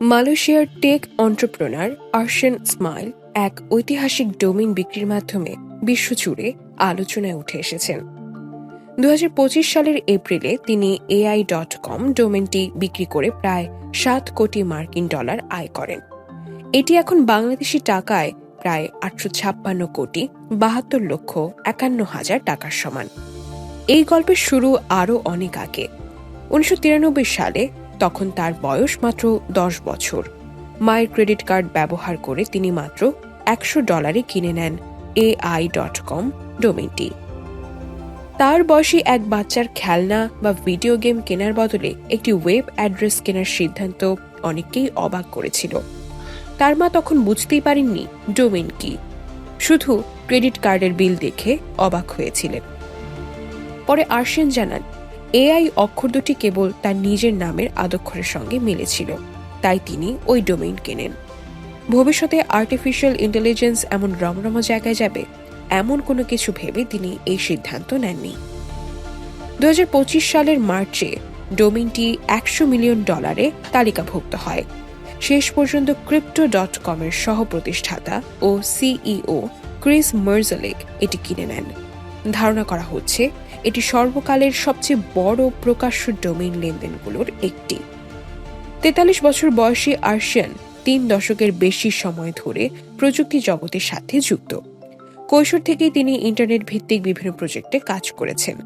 মালয়েশিয়ার take entrepreneur আরশেন Ismail এক ঐতিহাসিক ডোমেইন বিক্রির মাধ্যমে বিশ্বজুড়ে আলোচনায় উঠে এসেছেন। ২০২৫ সালের এপ্রিলে তিনি AI.com ডোমেইনটি বিক্রি করে প্রায় ৭ কোটি মার্কিন ডলার আয় করেন। এটি এখন বাংলাদেশি টাকায় প্রায় ৮৫৬ কোটি ৭২ লক্ষ ৫১ হাজার টাকার সমান। এই গল্পের শুরু আরও অনেক আগে, ১৯৯৩ সালে। তখন তার বয়স মাত্র ১০ বছর। মায়ের ক্রেডিট কার্ড ব্যবহার করে তিনি মাত্র $১০০ কিনে নেন AI.com ডোমেইনটি। তার বয়সী এক বাচ্চার খেলনা বা ভিডিও গেম কেনার বদলে একটি ওয়েব অ্যাড্রেস কেনার সিদ্ধান্ত অনেককেই অবাক করেছিল। তার মা তখন বুঝতেই পারেননি ডোমেইন কি, শুধু ক্রেডিট কার্ডের বিল দেখে অবাক হয়েছিলেন। পরে আরশেন জানান, AI অক্ষর দুটি কেবল তার নিজের নামের আদক্ষরের সঙ্গে মিলেছিল, তাই তিনি ওই ডোমেইন কেনেন। ভবিষ্যতে আর্টিফিশিয়াল ইন্টেলিজেন্স এমন রমরমা জায়গায় যাবে, এমন কোনো কিছু ভেবে তিনি এই সিদ্ধান্ত নেননি। ২০২৫ সালের মার্চে ডোমেইনটি $১০০ মিলিয়ন তালিকাভুক্ত হয়। শেষ পর্যন্ত Crypto.com এর সহ প্রতিষ্ঠাতা ও CEO ক্রিস মার্জালেক এটি কিনে নেন। ধারণা করা হচ্ছে এটি সর্বকালের সবচেয়ে বড় প্রকাশ্য ডোমেইন লেনদেনগুলোর একটি। ৪৩ বছর বয়সী আরশেন ৩ দশকের বেশি সময় ধরে প্রযুক্তি জগতের সাথে যুক্ত। কৈশোর থেকেই তিনি ইন্টারনেট ভিত্তিক বিভিন্ন প্রজেক্টে কাজ করেছেন।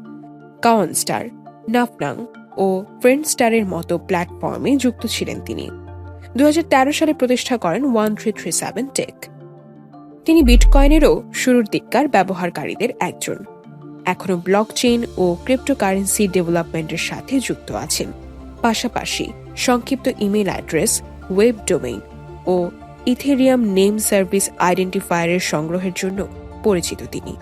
কাওয়ানস্টার, নাপনাং ও ফ্রেন্ডস্টারের মতো প্ল্যাটফর্মে যুক্ত ছিলেন তিনি। ২০১৩ সালে প্রতিষ্ঠা করেন 1337 টেক। তিনি বিটকয়েনেরও শুরুর দিককার ব্যবহারকারীদের একজন। এখনও ব্লকচেইন ও ক্রিপ্টোকারেন্সি ডেভেলপমেন্টের সাথে যুক্ত আছেন। পাশাপাশি সংক্ষিপ্ত ইমেল অ্যাড্রেস, ওয়েব ডোমেইন ও ইথেরিয়াম নেম সার্ভিস আইডেন্টিফায়ারের সংগ্রহের জন্য পরিচিত তিনি।